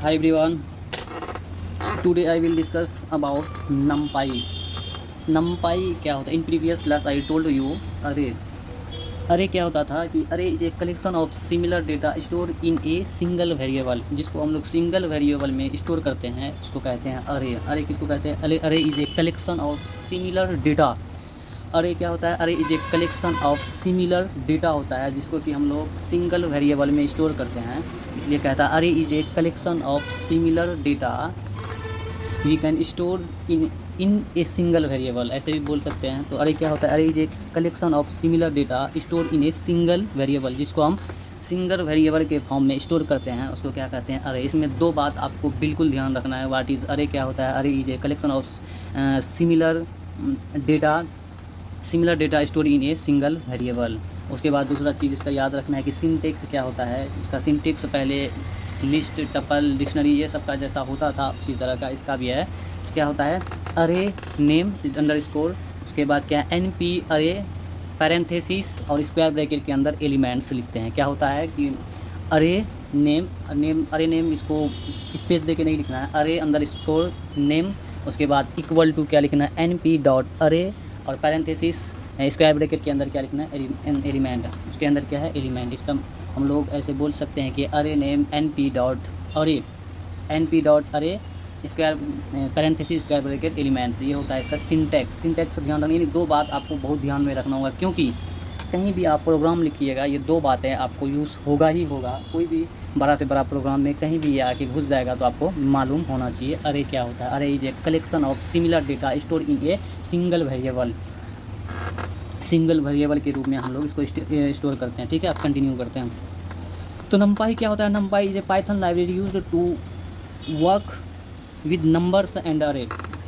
Hi everyone. Today I will discuss about NumPy. NumPy क्या होता है? In previous class I told you array. अरे क्या होता था कि अरे is a collection of similar data store in a single variable, जिसको हम लोग सिंगल वेरिएबल में स्टोर करते हैं उसको कहते हैं अरे। अरे किसको कहते हैं? अरे अरे is a collection of similar data. अरे क्या होता है? Array is a collection of similar data होता है जिसको कि हम लोग सिंगल वेरिएबल में स्टोर करते हैं, इसलिए कहता है array is a collection of similar data we can store in a single variable, ऐसे भी बोल सकते हैं। तो अरे क्या होता है? Array is a collection of similar data store in a single variable, जिसको हम सिंगल वेरिएबल के फॉर्म में स्टोर करते हैं उसको क्या कहते हैं? अरे। इसमें दो बात आपको बिल्कुल ध्यान रखना है। व्हाट इज़ अरे? क्या होता है? Array is a collection of similar data store in a single variable. उसके बाद दूसरा चीज़ इसका याद रखना है कि सिंटेक्स क्या होता है। इसका सिंटेक्स पहले लिस्ट, टपल, डिक्शनरी ये सब का जैसा होता था उसी तरह का इसका भी है। क्या होता है? अरे नेम अंडरस्कोर, उसके बाद क्या है? NP अरे पैरेंथेसिस और स्क्वायर ब्रैकेट के अंदर एलिमेंट्स लिखते हैं। क्या होता है कि अरे अरे नेम इसको स्पेस दे के नहीं लिखना है, अरे अंडरस्कोर नेम, उसके बाद इक्वल टू क्या लिखना है? NP डॉट अरे और पैरेंथेसिस स्क्वायर ब्रैकेट के अंदर क्या लिखना है? एलिमेंट, उसके अंदर क्या है? एलिमेंट। इसका हम लोग ऐसे बोल सकते हैं कि अरे नेम NP डॉट अरे square parenthesis square bracket elements, ये होता है इसका सिंटैक्स। सिंटैक्स ध्यान रखना, यानी दो बात आपको बहुत ध्यान में रखना होगा, क्योंकि कहीं भी आप प्रोग्राम लिखिएगा ये दो बातें आपको यूज़ होगा ही होगा। कोई भी बड़ा से बड़ा प्रोग्राम में कहीं भी ये आके घुस जाएगा तो आपको मालूम होना चाहिए अरे क्या होता है। Array is a collection of similar data store in a single variable. Single variable के रूप में हम लोग इसको स्टोर करते हैं। ठीक है, आप कंटिन्यू करते हैं। तो NumPy क्या होता है? NumPy is a Python library used to work with numbers and array.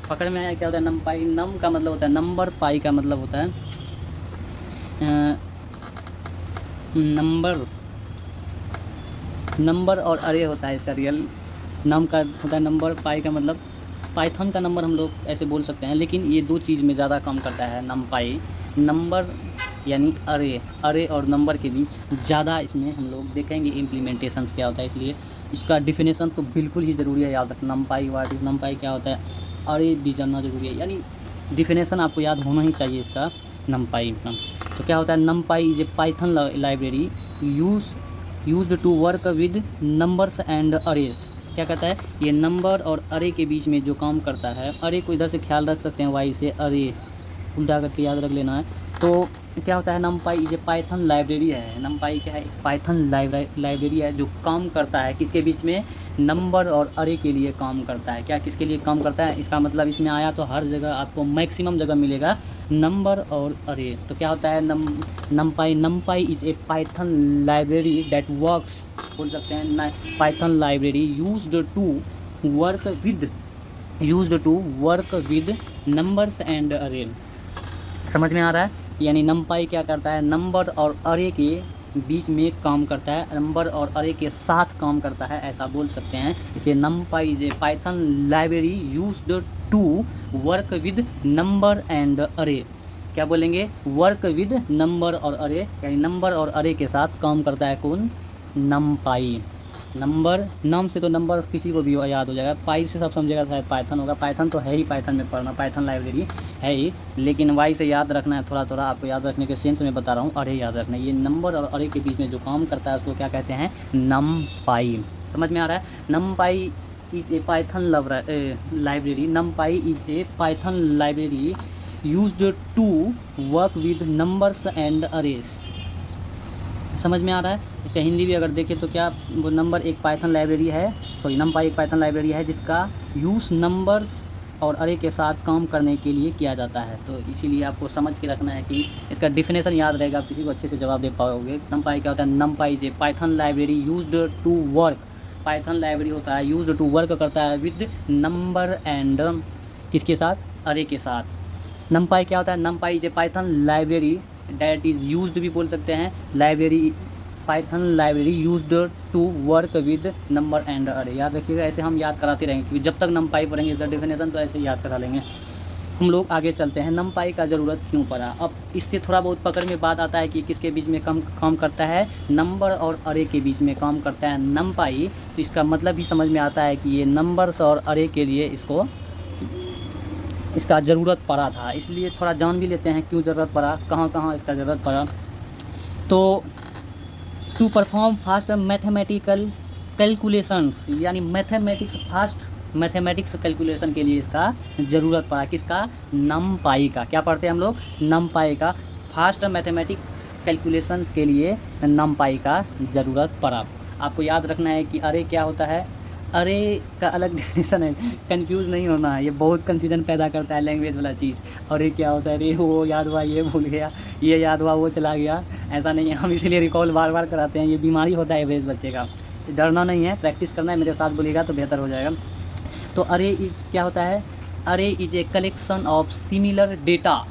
पकड़ में आया? क्या होता है NumPy? नम का मतलब होता है नंबर, पाई का मतलब होता है नंबर और अरे होता है इसका रियल। नम का होता है नंबर, पाई का मतलब पाइथन का नंबर हम लोग ऐसे बोल सकते हैं, लेकिन ये दो चीज़ में ज़्यादा काम करता है NumPy। नंबर यानी अरे और नंबर के बीच ज़्यादा इसमें हम लोग देखेंगे इम्प्लीमेंटेशंस क्या होता है, इसलिए इसका डिफिनेशन तो बिल्कुल ही ज़रूरी है याद रखना। NumPy व्हाट इज NumPy क्या होता है? अरे भी जानना ज़रूरी है, यानी डिफिनेशन आपको याद होना ही चाहिए इसका NumPy का। तो क्या होता है? NumPy is a Python library used to work with numbers and arrays. क्या कहता है? ये नंबर और अरे के बीच में जो काम करता है। अरे को इधर से ख्याल रख सकते हैं, वाई से अरे उल्टा करके याद रख लेना है। तो क्या होता है? NumPy is a Python library है। NumPy क्या है? एक पाइथन लाइब्रेरी है जो काम करता है किसके बीच में? नंबर और अरे के लिए काम करता है। क्या किसके लिए काम करता है? इसका मतलब इसमें आया तो हर जगह आपको मैक्सिमम जगह मिलेगा नंबर और अरे। तो क्या होता है NumPy is a Python library that works, बोल सकते हैं Python library used to work with numbers and array. समझ में आ रहा है? यानी NumPy क्या करता है? नंबर और अरे के बीच में काम करता है, नंबर और अरे के साथ काम करता है, ऐसा बोल सकते हैं। इसलिए NumPy is a Python library used to work with number and array. क्या बोलेंगे? वर्क विद नंबर और अरे, यानी नंबर और अरे के साथ काम करता है कौन? NumPy। नंबर, नम से तो नंबर किसी को भी याद हो जाएगा, पाई से सब समझेगा शायद पाइथन होगा। पाइथन तो है ही, पाइथन में पढ़ना, पाइथन लाइब्रेरी है ही, लेकिन वाई से याद रखना है थोड़ा थोड़ा। आपको याद रखने के सेंस में बता रहा हूँ, अरे याद रखना है। ये नंबर और अरे के बीच में जो काम करता है उसको क्या कहते हैं? NumPy। समझ में आ रहा है? NumPy is a Python library. NumPy is a Python library used to work with numbers and arrays. समझ में आ रहा है? इसका हिंदी भी अगर देखें तो क्या वो NumPy एक पाइथन लाइब्रेरी है जिसका यूज़ नंबर्स और अरे के साथ काम करने के लिए किया जाता है। तो इसीलिए आपको समझ के रखना है कि इसका डिफिनेशन याद रहेगा, आप किसी को अच्छे से जवाब दे पाओगे। NumPy क्या होता है? NumPy is a Python library used to work, Python library होता है यूज्ड टू वर्क करता है विद नंबर एंड किसके साथ? अरे के साथ। NumPy क्या होता है? NumPy is a Python library that is used भी बोल सकते हैं, Python library used to work with number and array. याद रखिएगा, ऐसे हम याद कराते रहेंगे, क्योंकि जब तक NumPy पढ़ेंगे इसका डिफिनेशन तो ऐसे याद करा लेंगे। हम लोग आगे चलते हैं, नमपाई का ज़रूरत क्यों पड़ा। अब इससे थोड़ा बहुत पकड़ में बात आता है कि किसके बीच में काम करता है, नंबर और अरे के बीच में काम करता है नमपाई। तो इसका मतलब भी समझ में आता है कि ये नंबर्स और अरे के लिए इसका ज़रूरत पड़ा था। इसलिए थोड़ा जान भी लेते हैं क्यों ज़रूरत पड़ा, कहाँ कहाँ इसका ज़रूरत पड़ा। तो to perform fast mathematical calculations, यानी मैथमेटिक्स कैलकुलेशन के लिए इसका ज़रूरत पड़ा, किसका, नमपाई का। क्या पढ़ते हैं हम लोग, नमपाई का। फास्ट मैथमेटिक्स कैलकुलेशंस के लिए नमपाई का ज़रूरत पड़ा। आपको याद रखना है कि अरे क्या होता है, अरे का अलग डेफिनेशन है, कंफ्यूज नहीं होना है, ये बहुत कंफ्यूजन पैदा करता है लैंग्वेज वाला चीज़। अरे क्या होता है, अरे वो याद हुआ ये भूल गया, ये याद हुआ वो चला गया, ऐसा नहीं है। हम इसीलिए रिकॉल बार बार कराते हैं, ये बीमारी होता है एवरेज बच्चे का। डरना नहीं है, प्रैक्टिस करना है, मेरे साथ बोलिएगा तो बेहतर हो जाएगा। तो अरे क्या होता है, array is a collection of similar data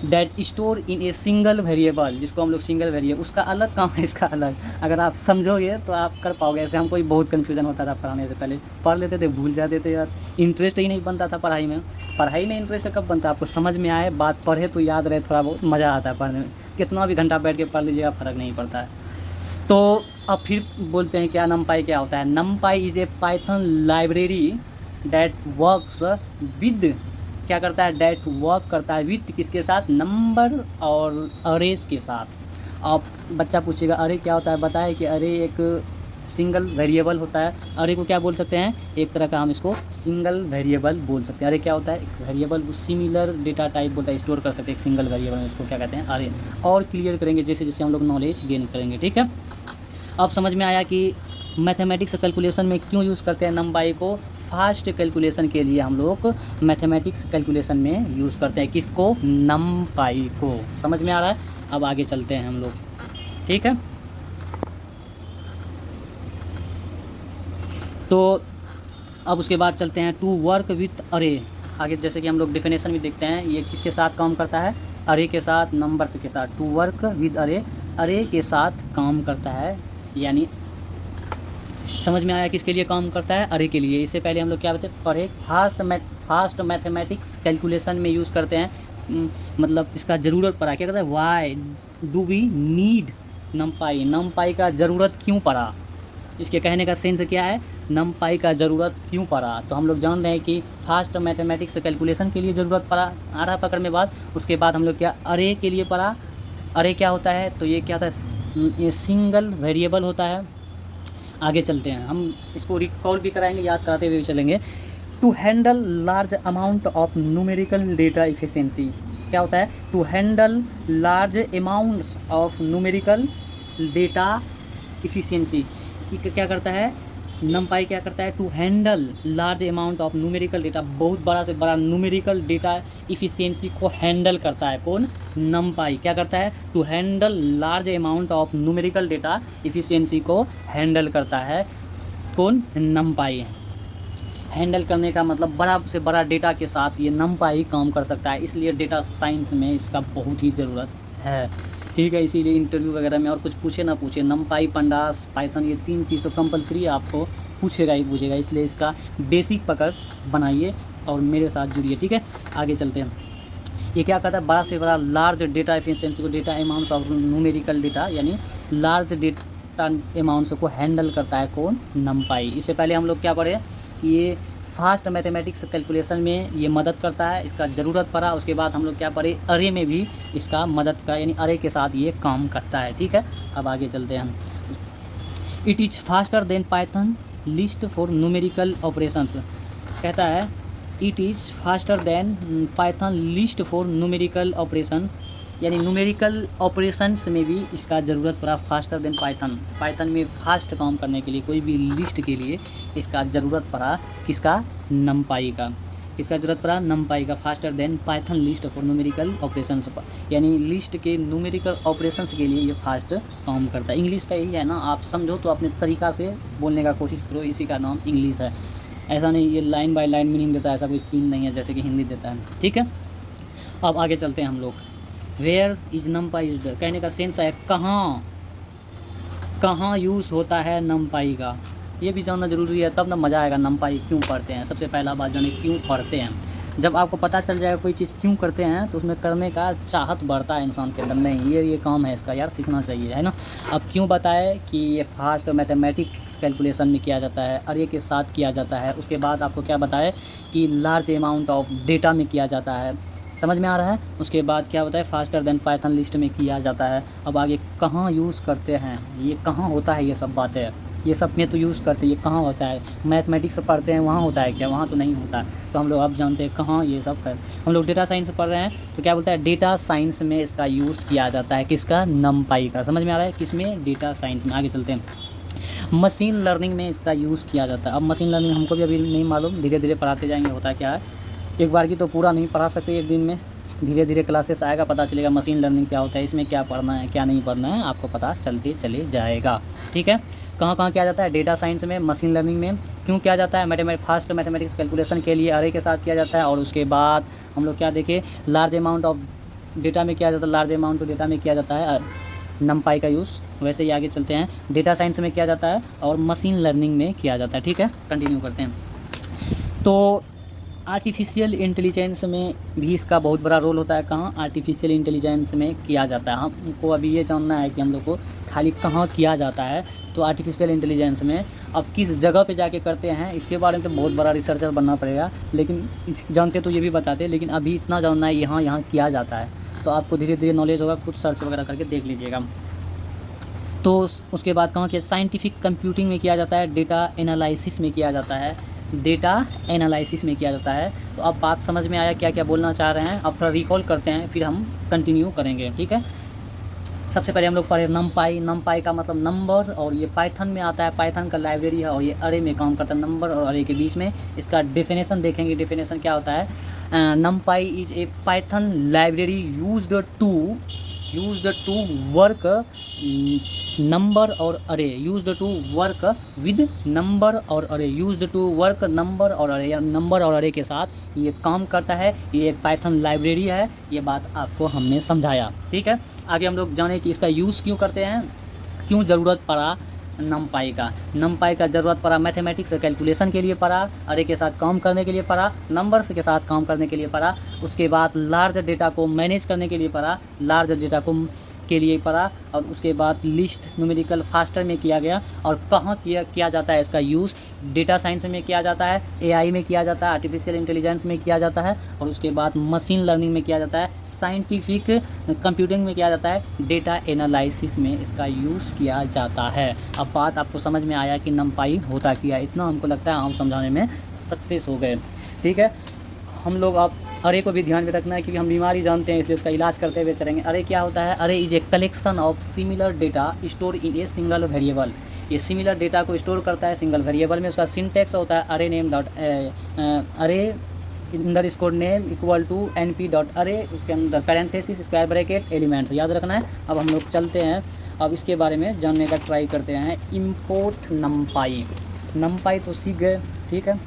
that store in a single variable, जिसको हम लोग सिंगल वेरिएबल, उसका अलग काम है, इसका अलग। अगर आप समझोगे तो आप कर पाओगे। ऐसे हमको भी बहुत कन्फ्यूजन होता था पढ़ाने से पहले, पढ़ लेते थे भूल जाते थे यार, इंटरेस्ट ही नहीं बनता था पढ़ाई में। पढ़ाई में इंटरेस्ट कब बनता है, आपको समझ में आए, बात पढ़े तो याद रहे, थोड़ा बहुत मज़ा आता है पढ़ने में। कितना भी घंटा बैठ के पढ़ लीजिएगा फ़र्क नहीं पड़ता है। तो अब फिर बोलते हैं क्या नमपाई क्या होता है। नमपाई is a Python library that works with, क्या करता है, डैट वर्क करता है विथ, किसके साथ, नंबर और अरेज के साथ। अब बच्चा पूछेगा अरे क्या होता है, बताए कि अरे एक सिंगल वेरिएबल होता है। अरे को क्या बोल सकते हैं, एक तरह का हम इसको सिंगल वेरिएबल बोल सकते हैं। अरे क्या होता है, एक वेरिएबल सिमिलर डेटा टाइप बोलता है, स्टोर कर सकते हैं एक सिंगल वेरिएबल में, इसको क्या कहते हैं, अरे। और क्लियर करेंगे जैसे जैसे हम लोग नॉलेज गेन करेंगे, ठीक है। अब समझ में आया कि मैथमेटिक्स कैलकुलेशन में क्यों यूज़ करते हैं नमपाई को। फास्ट कैलकुलेशन के लिए हम लोग मैथमेटिक्स कैलकुलेशन में यूज़ करते हैं किसको, नमपाई को। समझ में आ रहा है। अब आगे चलते हैं हम लोग, ठीक है। तो अब उसके बाद चलते हैं टू वर्क विथ अरे। आगे जैसे कि हम लोग डेफिनेशन भी देखते हैं, ये किसके साथ काम करता है, अरे के साथ, नंबर्स के साथ। टू वर्क विद अरे, अरे के साथ काम करता है, यानी समझ में आया किसके लिए काम करता है, अरे के लिए। इससे पहले हम लोग क्या पढ़े, फास्ट मैथमेटिक्स कैलकुलेशन में यूज़ करते हैं। मतलब इसका ज़रूरत पड़ा, क्या कहता है, why do we need NumPy, NumPy का ज़रूरत क्यों पड़ा। इसके कहने का सेंस क्या है, नमपाई का ज़रूरत क्यों पड़ा। तो हम लोग जान रहे हैं कि फास्ट मैथमेटिक्स कैलकुलेशन के लिए ज़रूरत पड़ा, आ रहा पकड़ में बात। उसके बाद हम लोग क्या, अरे के लिए पड़ा। अरे क्या होता है, तो ये क्या होता है, ये सिंगल वेरिएबल होता है। आगे चलते हैं, हम इसको रिकॉल भी कराएंगे, याद कराते हुए भी चलेंगे। To handle large amount of numerical data efficiency, क्या होता है, to handle large amounts of numerical data efficiency. ये क्या करता है, नमपाई क्या करता है, to handle large amount of numerical data, बहुत बड़ा से बड़ा न्यूमेरिकल डेटा इफिशिएंसी को हैंडल करता है कौन, नमपाई। क्या करता है, to handle large amount of numerical data efficiency को हैंडल करता है कौन, नमपाई। हैंडल करने का मतलब बड़ा से बड़ा डेटा के साथ ये नमपाई काम कर सकता है, इसलिए डेटा साइंस में इसका बहुत ही ज़रूरत है, ठीक है। इसीलिए इंटरव्यू वगैरह में और कुछ पूछे ना पूछे, नमपाई, पंडास, पाइथन, ये तीन चीज़ तो कंपलसरी आपको पूछेगा ही पूछेगा। इसलिए इसका बेसिक पकड़ बनाइए और मेरे साथ जुड़िए, ठीक है। आगे चलते हैं, ये क्या कहता है, बड़ा से बड़ा लार्ज डेटा एफिशिएंसी को, data amounts of numerical data, यानी लार्ज डेटा अमाउंट्स को हैंडल करता है कौन, नमपाई। इससे पहले हम लोग क्या पढ़े, ये फास्ट मैथमेटिक्स कैलकुलेशन में ये मदद करता है, इसका ज़रूरत पड़ा। उसके बाद हम लोग क्या पढ़े, अरे में भी इसका मदद का, यानी अरे के साथ ये काम करता है, ठीक है। अब आगे चलते हैं हम। It is faster than Python list for numerical operations, कहता है it is faster than Python list for numerical operation, यानी न्यूमेरिकल ऑपरेशंस में भी इसका ज़रूरत पड़ा, फास्टर देन पाइथन। पाइथन में फास्ट काम करने के लिए, कोई भी लिस्ट के लिए इसका ज़रूरत पड़ा किसका, नमपाई का। किसका ज़रूरत पड़ा, नमपाई का, faster than Python list for numerical operations पर, यानी लिस्ट के न्यूमेरिकल ऑपरेशंस के लिए ये फास्ट काम करता है। इंग्लिश का यही है ना, आप समझो तो अपने तरीक़ा से बोलने का कोशिश करो, इसी का नाम इंग्लिश है। ऐसा नहीं ये लाइन बाय लाइन मीनिंग देता है, ऐसा कोई सीन नहीं है जैसे कि हिंदी देता है, ठीक है। अब आगे चलते हैं हम लोग। वेयर इज नमपाई यूज्ड, कहने का सेंस है कहाँ, कहाँ यूज़ होता है नमपाई का, ये भी जानना ज़रूरी है, तब ना मज़ा आएगा। नमपाई क्यों पढ़ते हैं, सबसे पहला बात जाने क्यों पढ़ते हैं। जब आपको पता चल जाएगा कोई चीज़ क्यों करते हैं तो उसमें करने का चाहत बढ़ता है इंसान के अंदर, नहीं ये काम है इसका यार सीखना चाहिए, है ना। अब क्यों बताए कि ये फास्ट मैथमेटिक्स कैलकुलेशन में किया जाता है, अरे के साथ किया जाता है। उसके बाद आपको क्या बताए कि लार्ज अमाउंट ऑफ डेटा में किया जाता है, समझ में आ रहा है। उसके बाद क्या होता है, फास्टर देन पाइथन लिस्ट में किया जाता है। अब आगे कहाँ यूज़ करते हैं, ये कहाँ होता है, ये सब बातें ये सब में तो यूज़ करते हैं, ये कहाँ होता है, मैथमेटिक्स पढ़ते हैं वहाँ होता है क्या, वहाँ तो नहीं होता। तो हम लोग अब जानते हैं कहाँ ये सब कर, हम लोग डेटा साइंस पढ़ रहे हैं तो क्या बोलता है, डेटा साइंस में इसका यूज़ किया जाता है, किसका, नमपाई का। समझ में आ रहा है, किसमें, डेटा साइंस में। आगे चलते हैं, मशीन लर्निंग में इसका यूज़ किया जाता है। अब मशीन लर्निंग हमको भी अभी नहीं मालूम, धीरे धीरे पढ़ाते जाएंगे होता क्या है, एक बार की तो पूरा नहीं पढ़ा सकते एक दिन में, धीरे धीरे क्लासेस आएगा पता चलेगा मशीन लर्निंग क्या होता है, इसमें क्या पढ़ना है क्या नहीं पढ़ना है आपको पता चलते चले जाएगा। ठीक है, कहाँ कहाँ किया जाता है, डेटा साइंस में, मशीन लर्निंग में। क्यों किया जाता है, फास्ट मैथमेटिक्स कैलकुलेशन के लिए अरे के साथ किया जाता है। और उसके बाद हम लोग क्या देखें, लार्ज अमाउंट ऑफ डेटा में किया जाता है, लार्ज अमाउंट ऑफ डेटा में किया जाता है नमपाई का यूज़। वैसे ही आगे चलते हैं, डेटा साइंस में किया जाता है और मशीन लर्निंग में किया जाता है। ठीक है, कंटिन्यू करते हैं। तो आर्टिफिशियल इंटेलिजेंस में भी इसका बहुत बड़ा रोल होता है। कहाँ, आर्टिफिशियल इंटेलिजेंस में किया जाता है। हमको अभी ये जानना है कि हम लोग को खाली कहाँ किया जाता है, तो आर्टिफिशियल इंटेलिजेंस में। अब किस जगह पे जाके करते हैं इसके बारे में तो बहुत बड़ा रिसर्चर बनना पड़ेगा, लेकिन जानते तो ये भी बताते, लेकिन अभी इतना जानना है यहाँ यहाँ किया जाता है, तो आपको धीरे धीरे नॉलेज होगा, खुद सर्च वगैरह करके देख लीजिएगा। तो उसके बाद कहाँ किया, साइंटिफिक कंप्यूटिंग में किया जाता है, डेटा एनालिसिस में किया जाता है, डेटा एनालिसिस में किया जाता है। तो अब बात समझ में आया क्या क्या बोलना चाह रहे हैं, अब थोड़ा रिकॉल करते हैं फिर हम कंटिन्यू करेंगे। ठीक है, सबसे पहले हम लोग पढ़े नमपाई। नमपाई का मतलब नंबर, और ये पाइथन में आता है, पाइथन का लाइब्रेरी है और ये अरे में काम करता है, नंबर और अरे के बीच में। इसका डेफिनेशन देखेंगे, डेफिनेशन क्या होता है, NumPy is a Python library used to work number और array, used to work with number और array, used to work number और अरे, या नंबर और अरे के साथ ये काम करता है। ये एक पाइथन लाइब्रेरी है, ये बात आपको हमने समझाया। ठीक है, आगे हम लोग जाने कि इसका यूज़ क्यों करते हैं, क्यों ज़रूरत पड़ा नमपाई का ज़रूरत पड़ा, मैथमेटिक्स कैलकुलेशन के लिए पड़ा, अरे के साथ काम करने के लिए पड़ा, नंबर्स के साथ काम करने के लिए पड़ा। उसके बाद लार्ज डेटा को मैनेज करने के लिए पड़ा, और उसके बाद लिस्ट न्यूमेरिकल फास्टर में किया गया। और कहाँ किया जाता है इसका यूज़, डेटा साइंस में किया जाता है, एआई में किया जाता है, आर्टिफिशियल इंटेलिजेंस में किया जाता है, और उसके बाद मशीन लर्निंग में किया जाता है, साइंटिफिक कंप्यूटिंग में किया जाता है, डेटा एनालिसिस में इसका यूज़ किया जाता है। अब बात आपको समझ में आया कि नमपाई होता क्या, इतना हमको लगता है हम समझाने में सक्सेस हो गए। ठीक है, हम लोग अब अरे को भी ध्यान में रखना है क्योंकि हम बीमारी जानते हैं, इसलिए उसका इलाज करते हुए चलेंगे। अरे क्या होता है, array is a collection of similar data store in a single variable. ये सिमिलर डेटा को स्टोर करता है सिंगल वेरिएबल में। उसका सिंटेक्स होता है array name dot array underscore name equal to np dot array, उसके अंदर पैरेंथेसिस स्क्वायर ब्रैकेट एलिमेंट्स याद रखना है। अब हम लोग चलते हैं, अब इसके बारे में जानने का ट्राई करते हैं। इम्पोर्ट नमपाई तो सीख गए। ठीक है,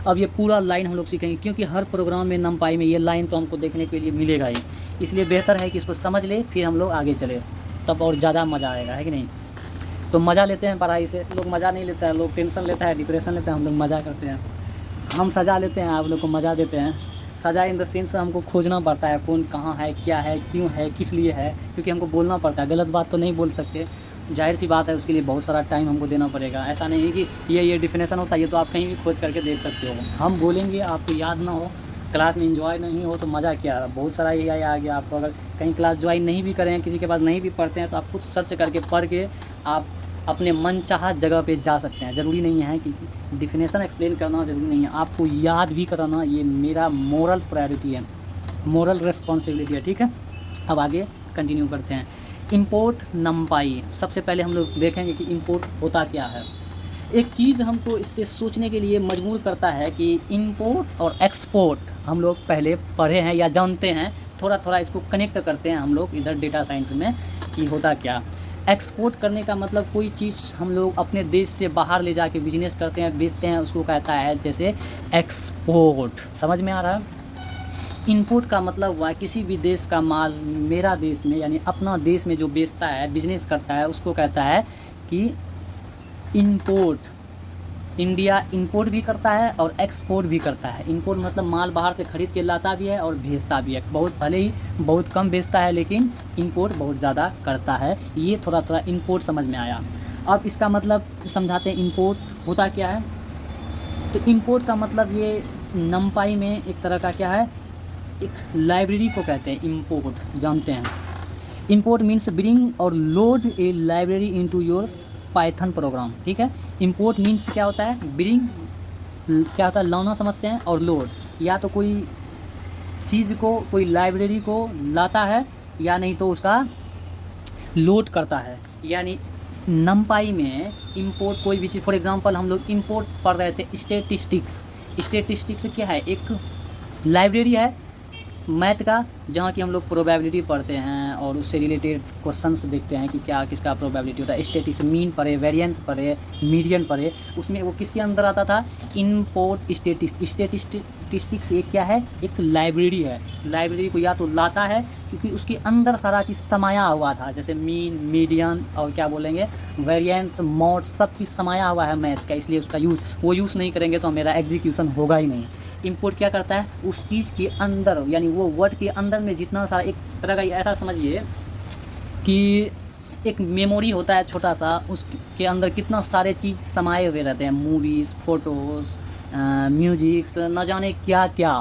अब ये पूरा लाइन हम लोग सीखेंगे क्योंकि हर प्रोग्राम में नमपाई में ये लाइन तो हमको देखने के लिए मिलेगा ही, इसलिए बेहतर है कि इसको समझ ले फिर हम लोग आगे चले, तब और ज़्यादा मज़ा आएगा, है कि नहीं। तो मज़ा लेते हैं पढ़ाई से, लोग मज़ा नहीं लेता है, लोग टेंशन लेता है, डिप्रेशन लेता है, हम लोग मज़ा करते हैं, हम सजा लेते हैं, आप लोग को मज़ा देते हैं। सजा इन द सेंस हमको खोजना पड़ता है कौन कहाँ है, क्या है, क्यों है, किस लिए है, क्योंकि हमको बोलना पड़ता है, गलत बात तो नहीं बोल सकते, जाहिर सी बात है, उसके लिए बहुत सारा टाइम हमको देना पड़ेगा। ऐसा नहीं है कि ये डिफिनेशन होता है, ये तो आप कहीं भी खोज करके देख सकते हो, हम बोलेंगे आपको याद ना हो, क्लास में एंजॉय नहीं हो तो मज़ा क्या, बहुत सारा AI आ गया। आपको अगर कहीं क्लास ज्वाइन नहीं भी करें, किसी के पास नहीं भी पढ़ते हैं, तो आप खुद सर्च करके पढ़ के आप अपने मनचाहा जगह पे जा सकते हैं। ज़रूरी नहीं है कि डिफिनेशन एक्सप्लेन करना ज़रूरी नहीं है, आपको याद भी कराना ये मेरा मोरल प्रायोरिटी है, मोरल रिस्पॉन्सिबिलिटी है। ठीक है, अब आगे कंटिन्यू करते हैं। इंपोर्ट नमपाई, सबसे पहले हम लोग देखेंगे कि इंपोर्ट होता क्या है। एक चीज़ हमको इससे सोचने के लिए मजबूर करता है कि इंपोर्ट और एक्सपोर्ट हम लोग पहले पढ़े हैं या जानते हैं, थोड़ा थोड़ा इसको कनेक्ट करते हैं हम लोग इधर डेटा साइंस में कि होता क्या। एक्सपोर्ट करने का मतलब कोई चीज़ हम लोग अपने देश से बाहर ले जाके बिजनेस करते हैं, बेचते हैं, उसको कहता है जैसे एक्सपोर्ट। समझ में आ रहा है। इनपुट का मतलब हुआ किसी भी देश का माल मेरा देश में यानी अपना देश में जो बेचता है, बिजनेस करता है, उसको कहता है कि इंपोर्ट। इंडिया इंपोर्ट भी करता है और एक्सपोर्ट भी करता है। इंपोर्ट मतलब माल बाहर से ख़रीद के लाता भी है और भेजता भी है। बहुत भले ही बहुत कम बेचता है लेकिन इंपोर्ट बहुत ज़्यादा करता है। ये थोड़ा थोड़ा इंपोर्ट समझ में आया। अब इसका मतलब समझाते हैं इंपोर्ट होता क्या है। तो इंपोर्ट का मतलब ये नमपाई में एक तरह का क्या है, एक लाइब्रेरी को कहते हैं इंपोर्ट, जानते हैं। इंपोर्ट मीन्स ब्रिंग और load A library into your Python programme. ठीक है, इंपोर्ट मीन्स क्या होता है, ब्रिंग क्या होता है, लाना समझते हैं, और लोड या तो कोई चीज़ को, कोई लाइब्रेरी को लाता है या नहीं तो उसका लोड करता है। यानी नमपाई में इंपोर्ट कोई भी चीज़, फॉर एग्जांपल हम लोग इंपोर्ट पढ़ रहे थे स्टैटिस्टिक्स। स्टैटिस्टिक्स क्या है, एक लाइब्रेरी है मैथ का, जहाँ की हम लोग प्रोबेबिलिटी पढ़ते हैं और उससे रिलेटेड क्वेश्चंस देखते हैं कि क्या किसका प्रोबेबिलिटी होता है। स्टैटिस्टिक्स मीन पढ़े, वेरिएंस पढ़े, मीडियन पढ़े, उसमें वो किसके अंदर आता था, इंपोर्ट स्टैटिस्टिक्स एक क्या है, एक लाइब्रेरी है। लाइब्रेरी को या तो लाता है क्योंकि उसके अंदर सारा चीज़ समाया हुआ था, जैसे मीन, मीडियन और क्या बोलेंगे, वेरिएंस, मॉड, सब चीज़ समाया हुआ है मैथ का, इसलिए उसका वो यूज़ नहीं करेंगे तो मेरा एग्जीक्यूशन होगा ही नहीं। इंपोर्ट क्या करता है, उस चीज़ के अंदर, यानी वो वर्ड के अंदर में जितना सारा, एक तरह का ऐसा समझिए कि एक मेमोरी होता है छोटा सा, उसके अंदर कितना सारे चीज़ समाये हुए रहते हैं, मूवीज़, फ़ोटोज़, म्यूजिक्स, न जाने क्या क्या,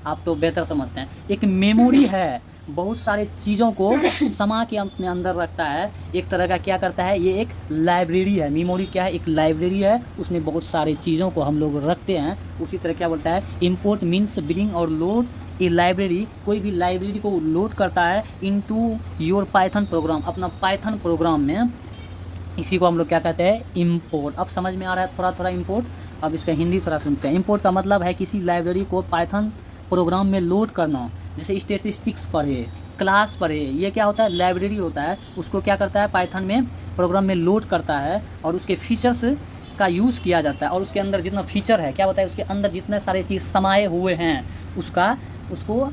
आप तो बेहतर समझते हैं। एक मेमोरी है, बहुत सारे चीज़ों को समा के अपने अंदर रखता है। एक तरह का क्या करता है, ये एक लाइब्रेरी है। मेमोरी क्या है, एक लाइब्रेरी है, उसमें बहुत सारे चीज़ों को हम लोग रखते हैं। उसी तरह क्या बोलता है, इंपोर्ट मीन्स ब्रिंग और लोड ए लाइब्रेरी, कोई भी लाइब्रेरी को लोड करता है इनटू योर पाइथन प्रोग्राम, अपना पाइथन प्रोग्राम में। इसी को हम लोग क्या कहते हैं, इंपोर्ट। अब समझ में आ रहा है थोड़ा थोड़ा इंपोर्ट। अब इसका हिंदी थोड़ा सुनते हैं। इंपोर्ट का मतलब है किसी लाइब्रेरी को पाइथन प्रोग्राम में लोड करना। जैसे स्टैटिस्टिक्स पढ़े, क्लास पढ़े, ये क्या होता है, लाइब्रेरी होता है, उसको क्या करता है, पाइथन में प्रोग्राम में लोड करता है और उसके फीचर्स का यूज़ किया जाता है। और उसके अंदर जितना फीचर है, क्या होता है, उसके अंदर जितने सारे चीज़ समाये हुए हैं उसको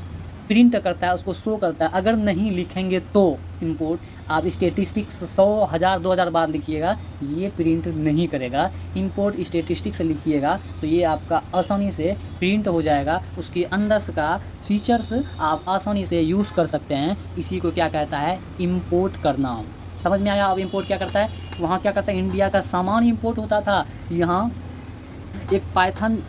प्रिंट करता है, उसको शो करता है। अगर नहीं लिखेंगे तो इंपोर्ट, आप स्टैटिस्टिक्स 100, 1000, 2000 बार लिखिएगा, ये प्रिंट नहीं करेगा। इंपोर्ट स्टैटिस्टिक्स लिखिएगा तो ये आपका आसानी से प्रिंट हो जाएगा, उसके अंदर का फीचर्स आप आसानी से यूज़ कर सकते हैं। इसी को क्या कहता है, इंपोर्ट करना। समझ में आया। अब इंपोर्ट क्या करता है, वहाँ क्या करता है, इंडिया का सामान इंपोर्ट होता था, यहाँ एक पाइथन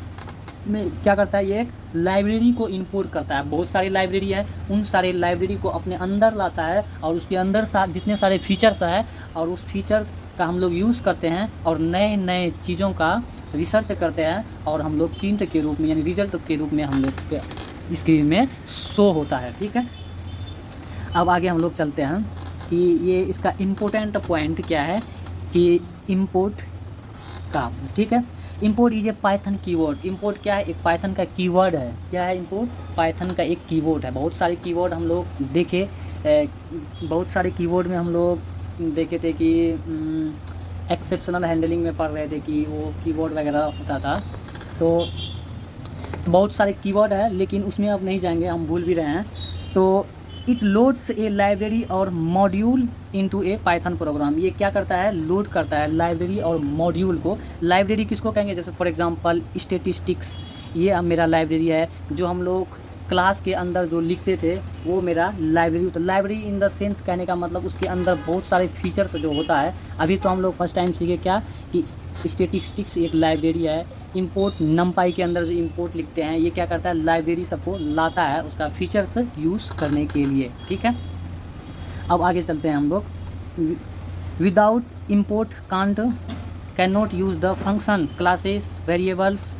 में क्या करता है, ये एक लाइब्रेरी को इंपोर्ट करता है। बहुत सारी लाइब्रेरी है, उन सारे लाइब्रेरी को अपने अंदर लाता है और उसके अंदर जितने सारे फीचर्स है और उस फीचर्स का हम लोग यूज़ करते हैं और नए नए चीज़ों का रिसर्च करते हैं और हम लोग प्रिंट के रूप में, यानी रिजल्ट के रूप में हम लोग स्क्रीन में शो होता है। ठीक है, अब आगे हम लोग चलते हैं कि ये इसका इम्पोर्टेंट पॉइंट क्या है कि इंपोर्ट का। ठीक है, import is a Python keyword. Import क्या है, एक पाइथन का कीवर्ड है। क्या है इंपोर्ट, पाइथन का एक कीवर्ड है। बहुत सारे कीवर्ड हम लोग देखे, बहुत सारे कीवर्ड में हम लोग देखे थे कि एक्सेप्शनल हैंडलिंग में पढ़ रहे थे कि वो कीवर्ड वगैरह होता था। तो बहुत सारे कीवर्ड है लेकिन उसमें अब नहीं जाएंगे, हम भूल भी रहे हैं। तो इट लोड्स ए लाइब्रेरी और मॉड्यूल इनटू ए पाइथन प्रोग्राम। ये क्या करता है, लोड करता है लाइब्रेरी और मॉड्यूल को। लाइब्रेरी किसको कहेंगे, जैसे फॉर एग्जांपल स्टैटिस्टिक्स, ये अब मेरा लाइब्रेरी है। जो हम लोग क्लास के अंदर जो लिखते थे वो मेरा लाइब्रेरी होता है। लाइब्रेरी इन द सेंस कहने का मतलब उसके अंदर बहुत सारे फीचर्स जो होता है। अभी तो हम लोग फर्स्ट टाइम सीखे क्या कि स्टैटिस्टिक्स एक लाइब्रेरी है। इंपोर्ट नमपाई के अंदर जो इंपोर्ट लिखते हैं, ये क्या करता है, लाइब्रेरी सबको लाता है उसका फीचर्स यूज़ करने के लिए। ठीक है, अब आगे चलते हैं हम लोग। Without import can not use the function, classes, variables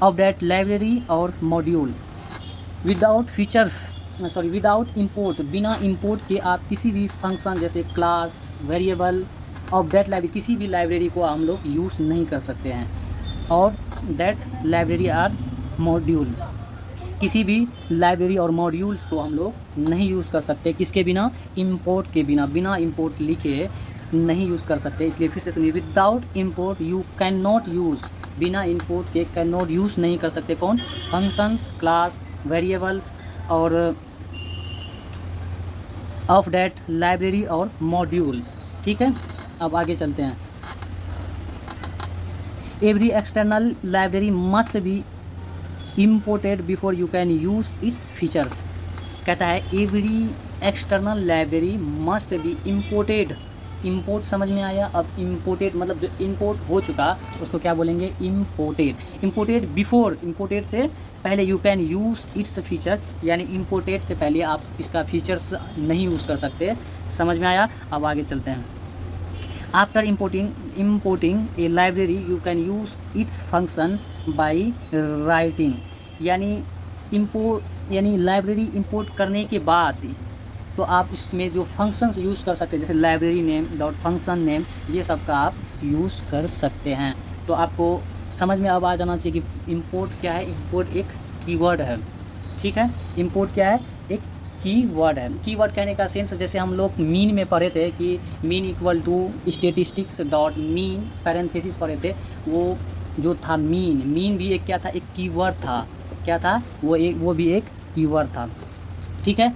of that library और मॉड्यूल। विदाउट इंपोर्ट, बिना इंपोर्ट के आप किसी भी फंक्शन जैसे class, variable of that library, किसी भी लाइब्रेरी को हम लोग यूज़ नहीं कर सकते हैं। और दैट लाइब्रेरी आर मॉड्यूल, किसी भी लाइब्रेरी और मॉड्यूल्स को हम लोग नहीं यूज़ कर सकते, किसके बिना, इंपोर्ट के बिना। बिना इंपोर्ट लिखे नहीं यूज़ कर सकते। इसलिए फिर से सुनिए, without import you can not use, बिना इंपोर्ट के कैन नॉट यूज़ नहीं कर सकते कौन, फंक्शंस, क्लास, वेरिएबल्स और ऑफ दैट लाइब्रेरी और मॉड्यूल। ठीक है, अब आगे चलते हैं। Every external library must be imported before you can use its features. कहता है every external library must be imported. Import समझ में आया। अब इम्पोर्टेड मतलब जो इम्पोर्ट हो चुका उसको क्या बोलेंगे, इम्पोर्टेड। इम्पोर्टेड बिफोर, इम्पोर्टेड से पहले you can use its feature, यानी इम्पोर्टेड से पहले आप इसका फीचर्स नहीं यूज़ कर सकते। समझ में आया। अब आगे चलते हैं। After importing A library you can use its function by writing, यानी लाइब्रेरी इंपोर्ट करने के बाद तो आप इसमें जो फंक्शंस यूज़ कर सकते हैं, जैसे library name dot function name, ये सब का आप यूज़ कर सकते हैं। तो आपको समझ में अब आ जाना चाहिए कि इंपोर्ट क्या है। इंपोर्ट एक कीवर्ड है, ठीक है। इंपोर्ट क्या है, एक कीवर्ड है। कीवर्ड कहने का सेंस जैसे हम लोग मीन में पढ़े थे कि mean equal to statistics dot mean parenthesis पढ़े थे। वो जो था मीन भी एक क्या था, एक कीवर्ड था। क्या था वो भी एक कीवर्ड था, ठीक है।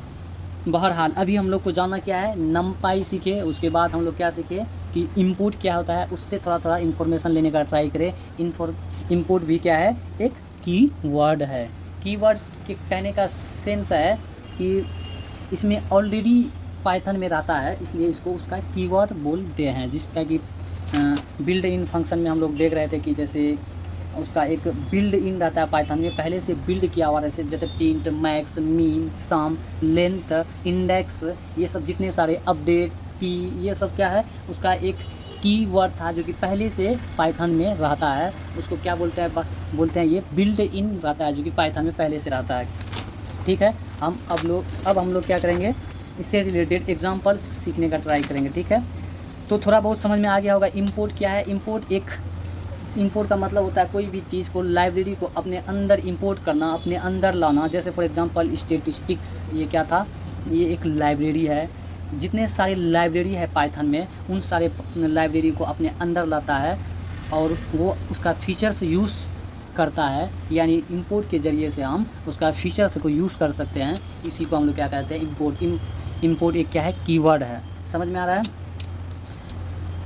बहरहाल अभी हम लोग को जानना क्या है, नमपाई सीखे, उसके बाद हम लोग क्या सीखे कि इनपुट क्या होता है, उससे थोड़ा इन्फॉर्मेशन लेने का ट्राई करें। इनपुट भी क्या है, एक कीवर्ड है। कीवर्ड के कहने का सेंस है कि इसमें ऑलरेडी पाइथन में रहता है, इसलिए इसको उसका कीवर्ड बोलते हैं। जिसका कि बिल्ड इन फंक्शन में हम लोग देख रहे थे कि जैसे उसका एक बिल्ड इन रहता है पाइथन में, पहले से बिल्ड किया हुआ रहता है, जैसे प्रिंट, मैक्स, मीन, सम, लेंथ, इंडेक्स, ये सब जितने सारे अपडेट की, ये सब क्या है, उसका एक कीवर्ड था जो कि पहले से पाइथन में रहता है। उसको क्या बोलते हैं ये बिल्ड इन रहता है, जो कि पाइथन में पहले से रहता है, ठीक है। अब हम लोग क्या करेंगे, इससे रिलेटेड एग्जांपल्स सीखने का ट्राई करेंगे, ठीक है। तो थोड़ा बहुत समझ में आ गया होगा इंपोर्ट क्या है। इंपोर्ट का मतलब होता है कोई भी चीज़ को, लाइब्रेरी को अपने अंदर इंपोर्ट करना, अपने अंदर लाना। जैसे फॉर एग्जांपल स्टैटिस्टिक्स, ये क्या था, ये एक लाइब्रेरी है। जितने सारे लाइब्रेरी है पाइथन में, उन सारे लाइब्रेरी को अपने अंदर लाता है और वो उसका फीचर्स यूज़ करता है, यानी इंपोर्ट के ज़रिए से हम उसका फीचर्स को यूज़ कर सकते हैं। इसी को हम लोग क्या कहते हैं, इंपोर्ट। इंपोर्ट एक क्या है, कीवर्ड है। समझ में आ रहा है।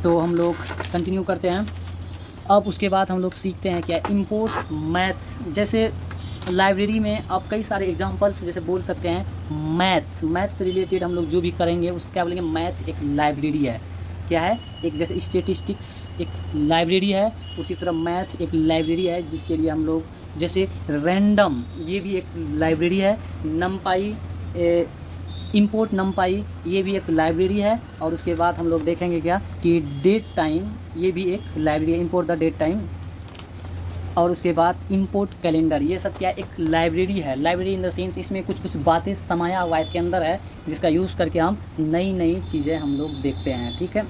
तो हम लोग कंटिन्यू करते हैं। अब उसके बाद हम लोग सीखते हैं क्या, इंपोर्ट मैथ्स। जैसे लाइब्रेरी में आप कई सारे एग्जांपल्स जैसे बोल सकते हैं, मैथ्स से रिलेटेड हम लोग जो भी करेंगे उसको क्या बोलेंगे, मैथ एक लाइब्रेरी है। क्या है, एक जैसे स्टैटिस्टिक्स एक लाइब्रेरी है, उसी तरह मैथ एक लाइब्रेरी है, जिसके लिए हम लोग जैसे रैंडम, ये भी एक लाइब्रेरी है। नमपाई, इंपोर्ट नमपाई, ये भी एक लाइब्रेरी है। और उसके बाद हम लोग देखेंगे क्या कि डेट टाइम, ये भी एक लाइब्रेरी है, इंपोर्ट द डेट टाइम। और उसके बाद इंपोर्ट कैलेंडर, ये सब क्या एक लाइब्रेरी है। लाइब्रेरी इन द सेंस इसमें कुछ बातें समाया हुआ इसके अंदर है, जिसका यूज़ करके हम नई चीज़ें हम लोग देखते हैं, ठीक है।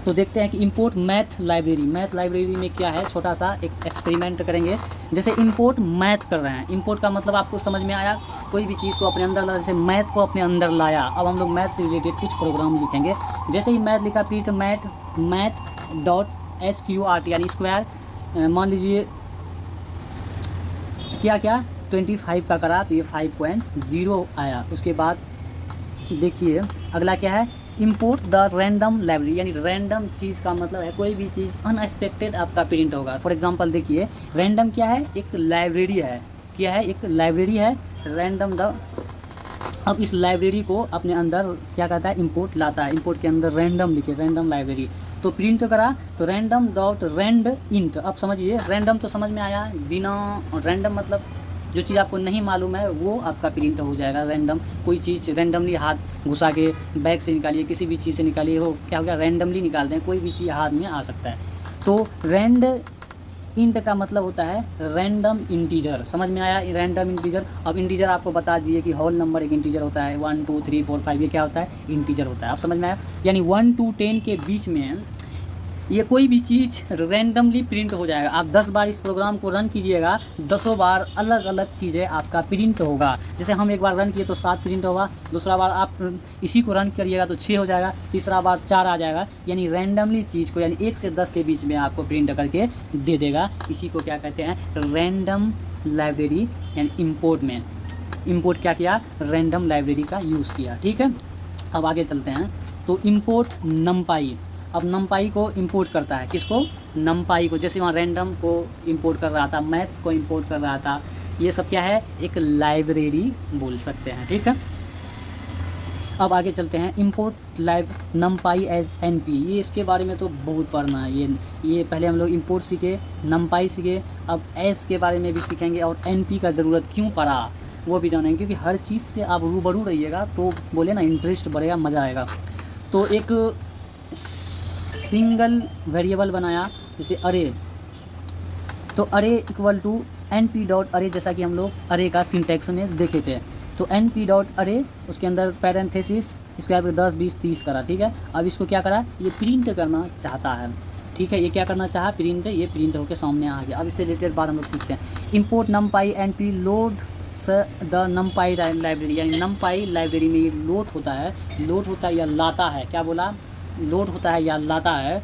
तो देखते हैं कि इंपोर्ट मैथ लाइब्रेरी में क्या है, छोटा सा एक एक्सपेरिमेंट करेंगे। जैसे इंपोर्ट मैथ कर रहे हैं, इंपोर्ट का मतलब आपको समझ में आया, कोई भी चीज़ को अपने अंदर लाया, जैसे मैथ को अपने अंदर लाया। अब हम लोग मैथ से रिलेटेड कुछ प्रोग्राम लिखेंगे। जैसे ही मैथ लिखा, प्रिंट मैथ डॉट SQRT यानी स्क्वायर, मान लीजिए क्या 25 का करा तो ये 5.0 आया। उसके बाद देखिए अगला क्या है, इंपोर्ट द रैंडम लाइब्रेरी, यानी रैंडम चीज़ का मतलब है कोई भी चीज़ अनएक्सपेक्टेड आपका प्रिंट होगा। फॉर एग्जांपल देखिए, रैंडम क्या है, एक लाइब्रेरी है। क्या है, एक लाइब्रेरी है रैंडम द। अब इस लाइब्रेरी को अपने अंदर क्या कहता है, इंपोर्ट लाता है। इंपोर्ट के अंदर रैंडम लिखे, रैंडम लाइब्रेरी, तो प्रिंट करा तो रैंडम डॉट रैंड इंट। अब समझिए, रैंडम तो समझ में आया, बिना रैंडम मतलब जो चीज़ आपको नहीं मालूम है वो आपका प्रिंट हो जाएगा। रैंडम कोई चीज़ रैंडमली हाथ घुसा के बैग से निकालिए, किसी भी चीज़ से निकालिए, वो क्या हो गया, रैंडमली निकाल दें, कोई भी चीज़ हाथ में आ सकता है। तो रैंड इंट का मतलब होता है रैंडम इंटीजर। समझ में आया, रैंडम इंटीजर। अब इंटीजर आपको बता दिए कि होल नंबर एक इंटीजर होता है, 1 2 3 4 5 ये क्या होता है, इंटीजर होता है। आप समझ में आया, यानी 1 to 10 के बीच में ये कोई भी चीज़ रैंडमली प्रिंट हो जाएगा। आप 10 बार इस प्रोग्राम को रन कीजिएगा, 10 बार अलग अलग चीज़ें आपका प्रिंट होगा। जैसे हम एक बार रन किए तो 7 प्रिंट होगा, दूसरा बार आप इसी को रन करिएगा तो 6 हो जाएगा, तीसरा बार 4 आ जाएगा। यानी रैंडमली चीज़ को, यानी 1 से 10 के बीच में आपको प्रिंट करके दे देगा। इसी को क्या कहते हैं, रैंडम लाइब्रेरी। यानी इंपोर्ट में इंपोर्ट क्या किया, रैंडम लाइब्रेरी का यूज़ किया, ठीक है। अब आगे चलते हैं। तो इंपोर्ट नमपाई, अब नमपाई को इंपोर्ट करता है, किसको, नमपाई को, जैसे वहाँ रैंडम को इंपोर्ट कर रहा था, मैथ्स को इंपोर्ट कर रहा था, ये सब क्या है, एक लाइब्रेरी बोल सकते हैं। ठीक है, अब आगे चलते हैं। Import live NumPy as NP, ये इसके बारे में तो बहुत पढ़ना है। ये पहले हम लोग इंपोर्ट सीखे, नमपाई सीखे, अब एस के बारे में भी सीखेंगे और एनपी का ज़रूरत क्यों पड़ा वो भी जानेंगे, क्योंकि हर चीज़ से आप रूबरू रहिएगा तो बोले ना इंटरेस्ट बढ़ेगा, मज़ा आएगा। तो एक सिंगल वेरिएबल बनाया जैसे अरे, तो array equal to N P dot array, जैसा कि हम लोग अरे का सिंटैक्स में देखे थे। तो एन पी डॉट अरे, उसके अंदर पैरेंथेसिस स्क्वायर ब्रैकेट 10 20 30 करा। ठीक है, अब इसको क्या करा, ये प्रिंट करना चाहता है। ठीक है, ये क्या करना चाहा, प्रिंट, ये प्रिंट होकर सामने आ गया। अब इससे रिलेटेड बात हम लोग सीखते हैं। Import NumPy N P load the NumPy library, यानी नमपाई लाइब्रेरी में ये लोड होता है या लाता है, क्या बोला, लोड होता है या लाता है,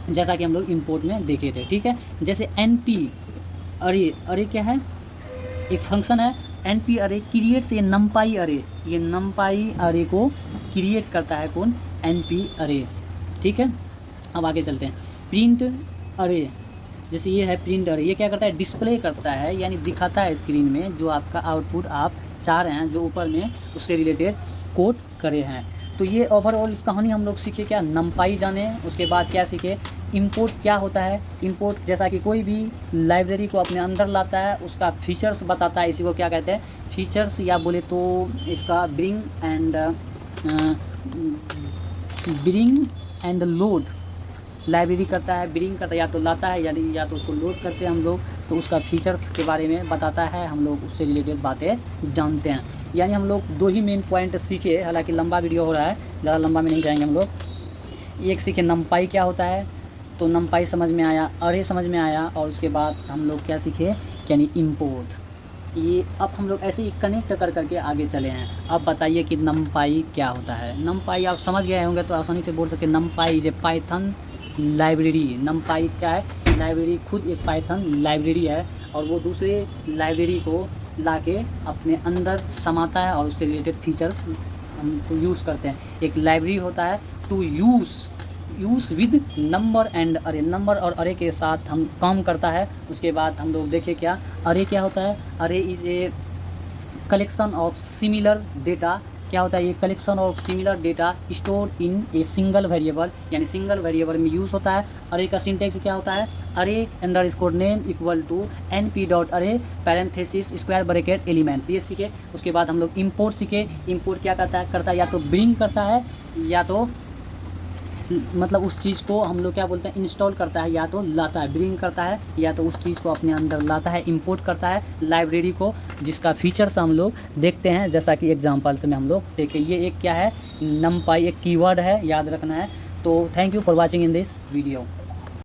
जैसा कि हम लोग इंपोर्ट में देखे थे। ठीक है, जैसे एन पी अरे, अरे क्या है, एक फंक्शन है एन पी अरे क्रिएट्स ये नमपाई अरे, ये नमपाई अरे को क्रिएट करता है कौन, एन पी अरे। ठीक है, अब आगे चलते हैं। प्रिंट अरे, जैसे ये है प्रिंट अरे, ये क्या करता है, डिस्प्ले करता है, यानी दिखाता है स्क्रीन में जो आपका आउटपुट आप चाह रहे हैं, जो ऊपर में उससे रिलेटेड कोड करे हैं। तो ये ओवरऑल कहानी हम लोग सीखे क्या, नमपाई जाने, उसके बाद क्या सीखे, इंपोर्ट क्या होता है। इंपोर्ट जैसा कि कोई भी लाइब्रेरी को अपने अंदर लाता है, उसका फीचर्स बताता है, इसी को क्या कहते हैं, फीचर्स, या बोले तो इसका ब्रिंग एंड लोड, लाइब्रेरी करता है, ब्रिंग करता है, या तो लाता है या तो उसको लोड करते हैं हम लोग, तो उसका फीचर्स के बारे में बताता है, हम लोग उससे रिलेटेड बातें जानते हैं। यानी हम लोग 2 ही मेन पॉइंट सीखे, हालांकि लंबा वीडियो हो रहा है, ज़्यादा लंबा में नहीं जाएंगे हम लोग। एक सीखे नमपाई क्या होता है, तो नमपाई समझ में आया, अरे समझ में आया, और उसके बाद हम लोग क्या सीखे, यानी इंपोर्ट। ये अब हम लोग ऐसे ही कनेक्ट कर करके आगे चले हैं। अब बताइए कि नमपाई क्या होता है। नमपाई आप समझ गए होंगे तो आसानी से बोल सकते हैं, नमपाई इज ए पाइथन लाइब्रेरी। नमपाई क्या है, लाइब्रेरी खुद एक पाइथन लाइब्रेरी है, और वो दूसरे लाइब्रेरी को लाके अपने अंदर समाता है और उससे रिलेटेड फीचर्स हम यूज़ करते हैं। एक लाइब्रेरी होता है to use with number and array, number और अरे के साथ हम काम करता है। उसके बाद हम लोग देखें क्या, अरे क्या होता है, array is a collection of similar data. क्या होता है, ये collection of similar data store in a single variable, यानी सिंगल वेरिएबल में यूज़ होता है। अरे का सिंटेक्स क्या होता है, array underscore name equal to N P dot array parenthesis square bracket element, ये सीखे। उसके बाद हम लोग इंपोर्ट सीखे। इंपोर्ट क्या करता है या तो ब्रिंग करता है, या तो मतलब उस चीज़ को हम लोग क्या बोलते हैं, इंस्टॉल करता है, या तो लाता है, ब्रिंग करता है, या तो उस चीज़ को अपने अंदर लाता है, इंपोर्ट करता है लाइब्रेरी को, जिसका फीचर्स हम लोग देखते हैं, जैसा कि एग्जांपल्स में हम लोग देखें। ये एक क्या है, नमपाई एक कीवर्ड है, याद रखना है। तो thank you for watching in this video.